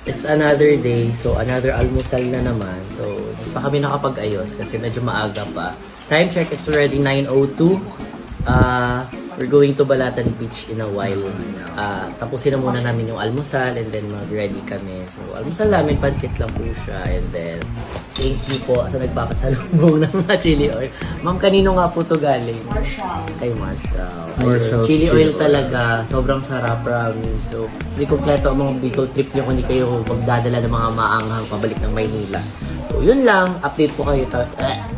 It's another day, so another almusal na naman. So, hindi pa kami nakapag-ayos kasi medyo maaga pa. Time check, it's already 9:02. We're going to Balatan Beach in a while. Tapusin na muna namin yung almusal and then mag-ready kami. So, almusal namin, pansit lang po siya. And then, thank you po sa nagpapasalubong ng mga chili oil. Ma'am, kanino nga po to galing? Marshall. Kay Marshall. Chili oil talaga. Sobrang sarap, promise. So, hindi kompleto ang mga Bicol trip nyo kung hindi kayo magdadala ng mga maanghang pabalik ng Maynila. So, yun lang. Update ko kayo.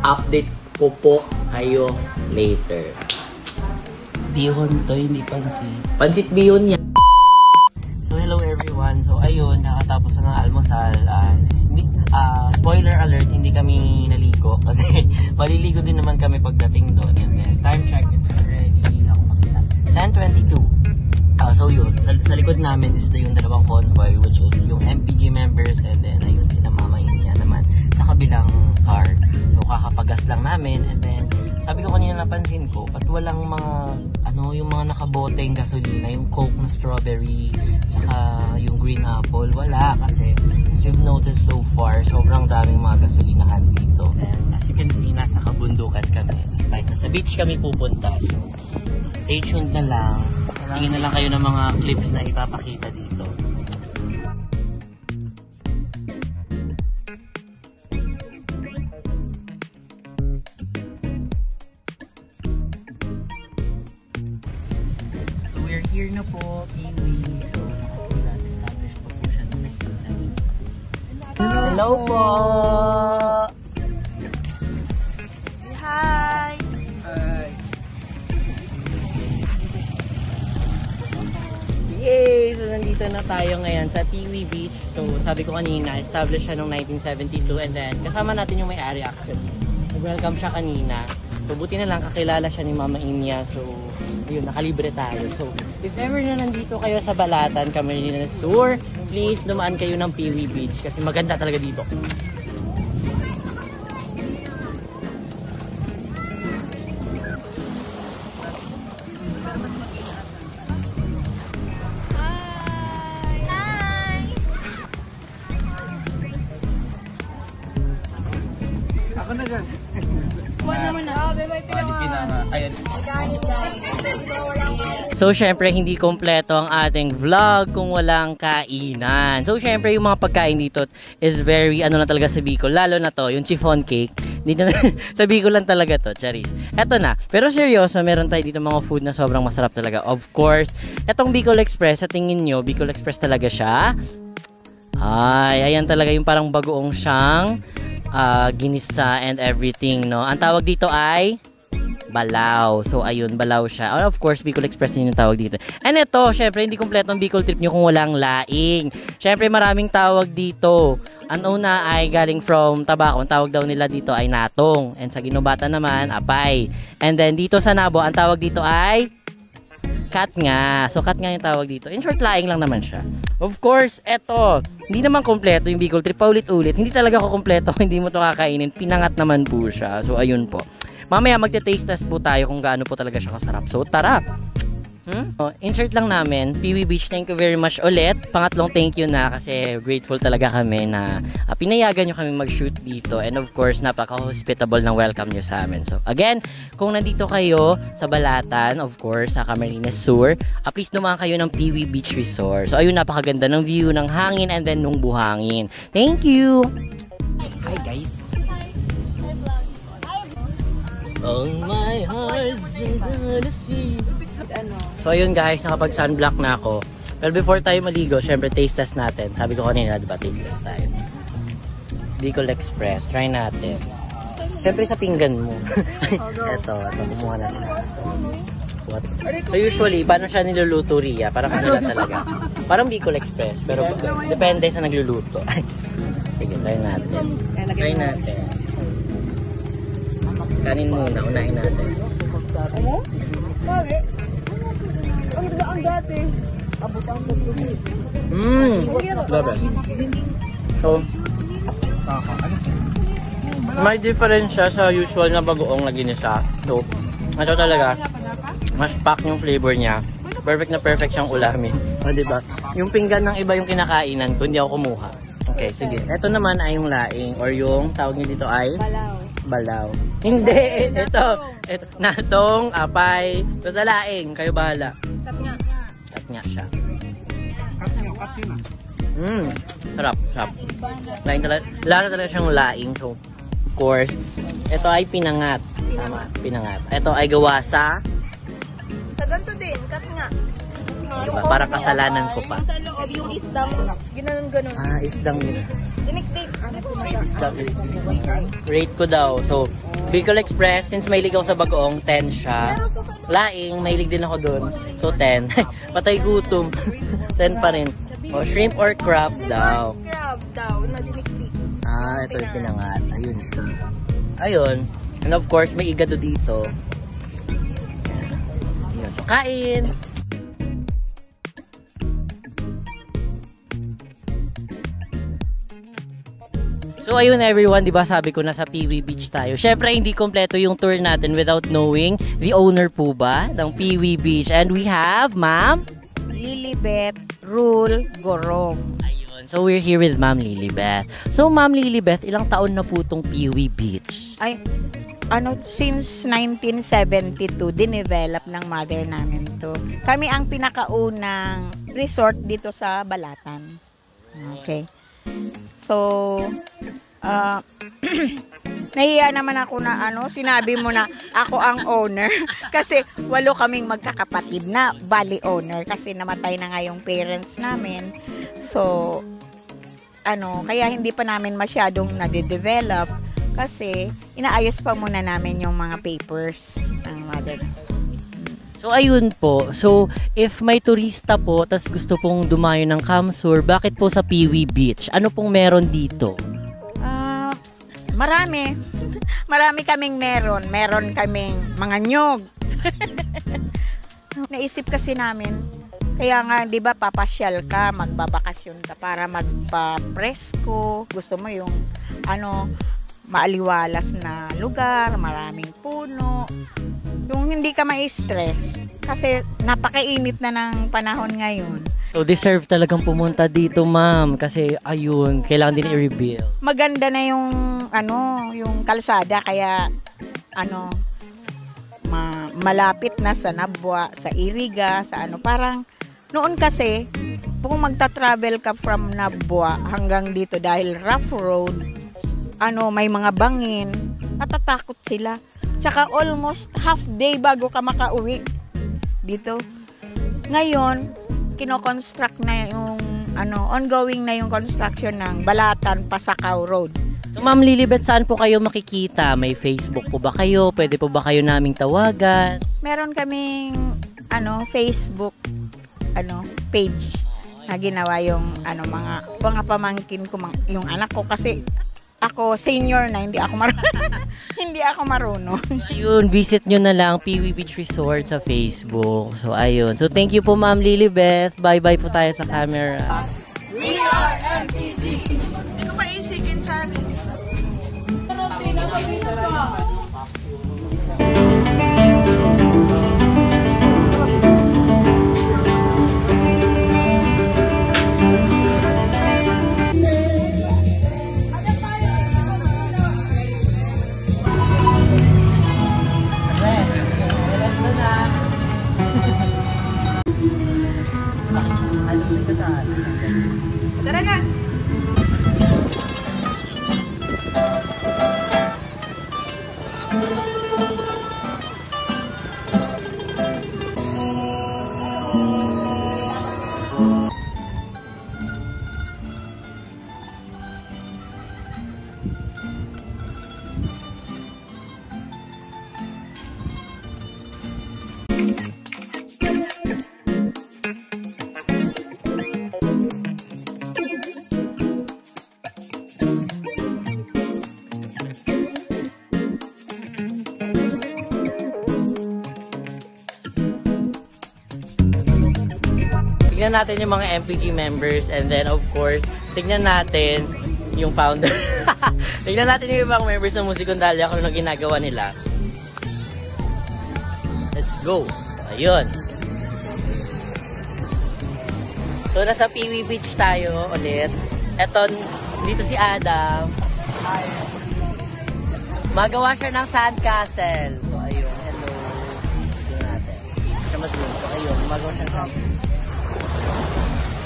Update ko po kayo later. Bihon to, hindi pansit. Pansit bihon yan. So, hello everyone. So, ayun, nakatapos na ng almusal. Spoiler alert, hindi kami naligo kasi maliligo din naman kami pagdating doon. And then, time check, it's already, ako makita, 10:22. So, yun, sa likod namin is yung dalawang convoy, which is yung MPG members, and then, ayun, sinamamayin niya naman sa kabilang car. So, kakapagas lang namin, and then, sabi ko kanina napansin ko, ba't walang mga, yung mga nakaboteng gasolina, yung Coke na strawberry, tsaka yung green apple, wala kasi, as you've noticed so far, sobrang daming mga gasolinahan dito. And as you can see, nasa kabundukan kami. Like, nasa beach kami pupunta. So, stay tuned na lang. Tingin na lang kayo ng mga clips na ipapakita dito. Here na po, Kiwi. So, established po po siya noong 1970. Hello po! Hi! Hi! Yay! So, nandito na tayo ngayon sa Kiwi Beach. So, sabi ko kanina, established siya noong 1972 and then, kasama natin yung may-ari actually. Nag-welcome siya kanina. So, buti na lang kakilala siya ni Mama Inya. So, yun, nakalibre tayo. So, if ever na nandito kayo sa Balatan, Camarines Sur, please dumaan kayo ng Kiwi Beach kasi maganda talaga dito. Hi! Ako na dyan. So, syempre, hindi kompleto ang ating vlog kung walang kainan. So, syempre, yung mga pagkain dito is very, na talaga sa Bicol. Lalo na to, yung chiffon cake. Dito na, sa Bicol lang talaga to, charis. Eto na. Pero seryoso, meron tayo dito mga food na sobrang masarap talaga. Of course, etong Bicol Express, sa tingin nyo, Bicol Express talaga siya. Ay, ayan talaga yung parang bagoong siyang ginisa and everything, no? Ang tawag dito ay balaw. So, ayun, balaw siya. Or of course, Bicol Express din yung tawag dito. And ito, syempre, hindi kompleto ang Bicol trip nyo kung walang laing. Syempre, maraming tawag dito. Ang una ay galing from Tabaco. Ang tawag daw nila dito ay natong. And sa Ginobata naman, apay. And then, dito sa Nabo, ang tawag dito ay katnga. So, katnga yung tawag dito. In short, laing lang naman siya. Of course, eto, hindi naman kompleto yung Bicol trip. Paulit-ulit. Hindi talaga ko kompleto. Hindi mo to kakainin. Pinangat naman po siya. So, ayun po. Mamaya magte-taste test po tayo kung gaano po talaga siya kasarap. So, tara! Insert lang namin. Kiwi Beach, thank you very much ulit. Pangatlong thank you na kasi grateful talaga kami na pinayagan nyo kami mag-shoot dito. And of course, napaka-hospitable ng welcome nyo sa amin. So, again, kung nandito kayo sa Balatan, of course, sa Camarines Sur, please dumaan kayo ng Kiwi Beach Resort. So, ayun, napakaganda ng view, ng hangin, and then nung buhangin. Thank you! Hi, guys! On my heart, gonna see. So ayun guys, nakapag sunblock na ako. Pero before tayo maligo, syempre taste test natin. Sabi ko kanina, diba, taste test tayo. Bicol Express, try natin. Syempre sa pinggan mo. Ito, kumuha na siya. So usually, paano siya niluluto, Ria? Parang kanila talaga. Parang Bicol Express, pero depende sa nagluluto. Sige, try natin. Try natin. Kanin muna, unahin natin. Ano? Pare? Ano ba ang dati? Abutang sa tubig. Grabe. So, may difference siya sa usual na bagoong na ginisa. So, ito talaga, mas pack yung flavor niya. Perfect na perfect siyang ulamin. O, diba? Yung pinggan ng iba yung kinakainan ko, hindi ako kumuha. Okay, sige. Ito naman ay yung laing or yung tawag niya dito ay? Balaw. Balaw. Hindi, ito. Natong, apay. Basta laing, kayo bahala. Katnya. Katnya siya. Katnya. Sarap, sarap. Laing talaga, lalo talaga siyang laing. So, of course, ito ay pinangat. Tama, pinangat. Ito ay gawa sa Sa ganito din, katnya. diba? Para kasalanan ko pa. Yung sa loob, yung isdang, ginanon-ganon. Ah, isdang. Dinikdik. Isdang. Rate ko daw. So, Bicol Express, since mahilig ako sa bagoong, 10 siya. Laing, mahilig din ako dun. So, 10. Patay gutom. 10 pa rin. O, shrimp or crab daw. Crab daw, na dinikdik. Ah, ito yung pinangat. Ayun siya. Ayun. And of course, may igado dito. Ayun. So, kain! So ayun everyone, 'di ba sabi ko na sa Piwi Beach tayo. Syempre hindi kompleto yung tour natin without knowing the owner po ba ng Piwi Beach. And we have Ma'am Lilibeth Rule Gorong. Ayun. So we're here with Ma'am Lilibeth. So Ma'am Lilibeth, ilang taon na po tong Piwi Beach? Ay, since 1972 dinevelop ng mother namin to. Kami ang pinakaunang resort dito sa Balatan. Okay. So, nahiya naman ako na sinabi mo na ako ang owner. Kasi 8 kaming magkakapatid na bali owner. Kasi namatay na nga yung parents namin. So, kaya hindi pa namin masyadong nade-develop. Kasi, inaayos pa muna namin yung mga papers ng mother. So ayun po. So if may turista po tas gusto pong dumayo ng Kamsur, bakit po sa Piwi Beach? Ano pong meron dito? Marami. Marami kaming meron. Meron kaming mga nyog. Naisip kasi namin, kaya nga 'di ba papasyal ka, magbabakasyon ka para magpa-presko. Gusto mo yung maaliwalas na lugar, maraming puno. Yung hindi ka ma-stress kasi napakainit na ng panahon ngayon. So deserve talagang pumunta dito, ma'am, kasi ayun, kailangan din i-reveal. Maganda na yung yung kalsada kaya malapit na sa Nabwa, sa Iriga, sa parang noon kasi kung magta-travel ka from Nabwa hanggang dito dahil rough road, may mga bangin, natatakot sila. Tsaka almost half day bago ka makauwi dito. Ngayon, kino-construct na yung ongoing na yung construction ng Balatan Pasakaw Road. So Ma'am Lilibeth, saan po kayo makikita? May Facebook po ba kayo? Pwede po ba kayo naming tawagan? Meron kaming Facebook page na ginawa yung mga pamangkin ko, yung anak ko kasi ako senior na, hindi ako marunong. Ayun, visit nyo na lang Piwi Beach Resort sa Facebook. So ayun. So thank you po Ma'am Lilibeth. Bye-bye po tayo sa camera. We are MPG! Hindi ko maisigin sa amin. Tara na! Tignan natin yung mga MPG members and then of course, tignan natin yung founder. Tignan natin yung ibang members ng Musicondalia kung ano ginagawa nila. Let's go! Ayun! So, nasa Piwi Beach tayo ulit. Eto, dito si Adam. Magawa siya ng sandcastle. So, ayun. Hello. Dito natin. Siya mag-zoom. So, ayun. Magawa siya ng sandcastle.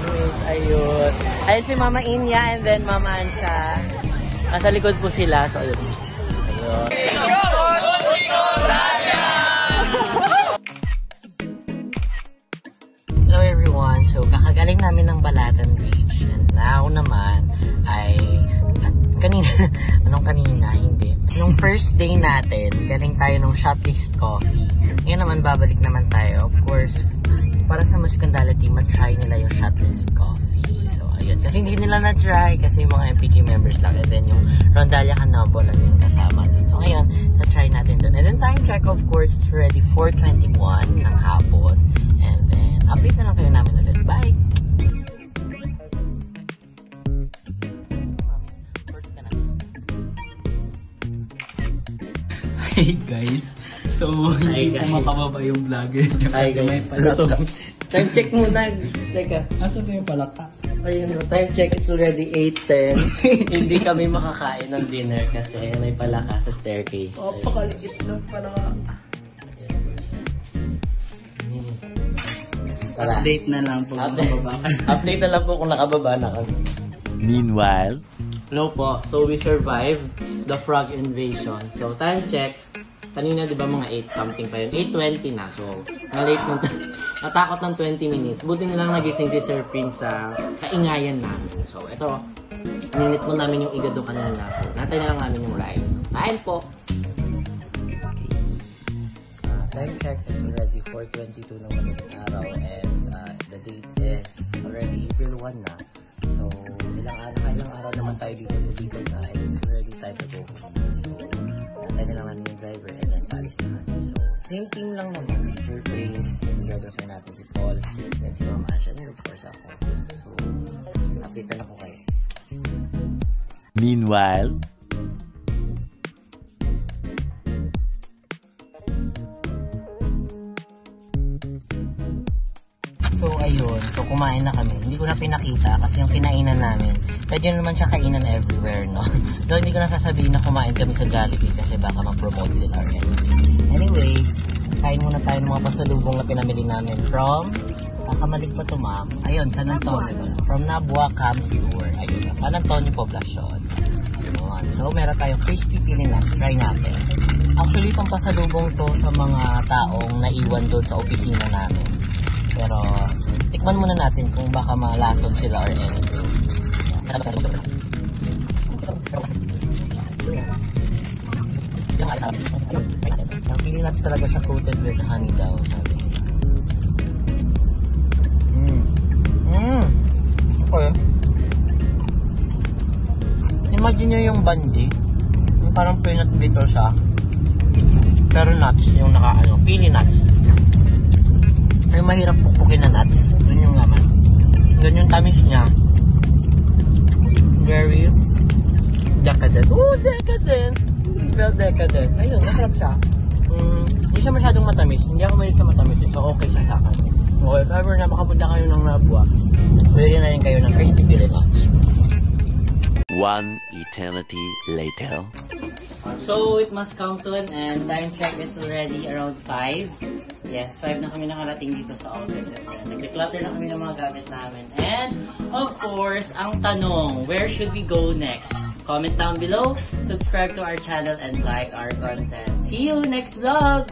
Yes, ayun. Ayun si Mama Inya and then Mama Ansha. Nasa likod po sila. So, ayun. Ayun. Hello everyone. So, kakagaling namin ng Balatan Beach. And now naman ay kanina, anong kanina? Hindi. Nung first day natin, galing tayo ng Shotlist Coffee. Ngayon naman, babalik naman tayo. Of course, para sa Muscandality, matry nila yung Shotlist Coffee. So, ayun. Kasi hindi nila na-try kasi yung mga MPG members lang. And then, yung Rondalia Canobo lang yung kasama dun. So, ngayon, na-try natin dun. And then, time check, of course, is already 4:21 ng hapon. And then, update na lang kayo namin ulit. Bye! Hey guys, so hindi ko makababa yung vlogger. Hi guys. May palaka. Time check muna. Teka. Asan na yung palaka? Ayun, time check. It's already 8:10. Hindi kami makakain ng dinner kasi may palaka sa staircase. Oh, pakaliit ng palaka. Update na lang po kung nakababa ka. Update na lang po kung nakababa na kami. Meanwhile, Hello po. So, we survived the frog invasion. So, time check. Kanina, di ba, mga 8 something pa yun. 8:20 na. So, na-late ng natakot ng 20 minutes. Buti nilang nagising si Sir Prince sa kaingayan namin. So, ito. Ninit mo namin yung igado kanina na. So, natay na lang namin yung rice. Kain po. Time check. It's already 4:22 ng madaling araw. And the date is already April 1 na. So, ilang araw naman tayo dito sa Bicol na it's already time to go home. So, natay na lang namin yung driver and then palis na natin. So, same team lang naman. Sir Prince, yung gagawin natin si Paul, then si Mama Asha, and of course ako. So, update na ako kayo. meanwhile, So, ayun. So, kumain na kami. Hindi ko na pinakita kasi yung kinainan namin, pwede naman siya kainan everywhere, no? So, hindi ko na sasabihin na kumain kami sa Jollibee kasi baka ma-promote sila or anything. Anyways, kain muna tayo ng mga pasalubong na pinamili namin from, nakamalig pa to ma'am. Ayun, San Antonio. From Nabua Camp Sur. Ayun, San Antonio Poblacion. Ayun. So, meron tayong crispy pili nuts. Try natin. Actually, itong pasalubong to sa mga taong naiwan doon sa opisina namin. Pero, tikman muna natin kung baka malason sila or anything. Ang pili nuts talaga siya coated with honey daw, sabi niya. Okay. Imagine nyo yung bandi. Yung parang peanut butter siya. Pero nuts, yung pili nuts. Ay, mahirap pukpukin na nuts. Yun yung laman. Yun yung tamis niya. Very decadent. Oh, decadent! Spell decadent. Ayun, masarap siya. Hindi siya masyadong matamis. Hindi ako mahilig sa matamis. So, okay siya sa akin. So, if ever na makapunta kayo ng Nabua, pwede na rin kayo ng crispy pili nuts. one eternity later. So, it must come to an end. Time check is already around 5. Yes, 5 na kami nakarating dito sa office. Nag-declutter na kami ng mga gamit namin. And, of course, ang tanong, where should we go next? Comment down below, subscribe to our channel, and like our content. See you next vlog!